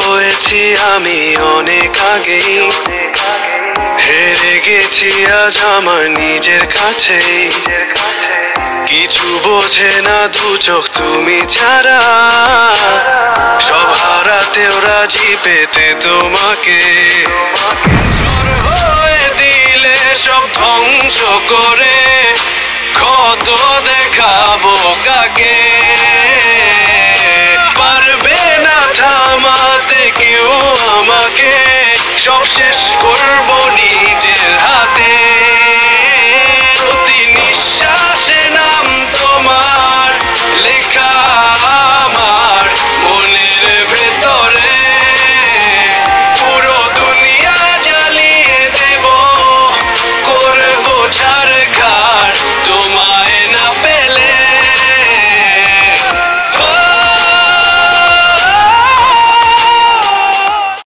হয়েছি আমি অনেক আগেই, হেরে গেছি আজ আমার নিজের কাছেই। কিছু বোঝে না দু চোখ তুমি ছাড়া, সব হারাতেও রাজি পেতে তোমাকে। ঝড় হয়ে দিলে সব ধ্বংস করে, কত দেখাবো কাকে। পারবে না থামাতে কেউ আমাকে, সব শেষ করবো নি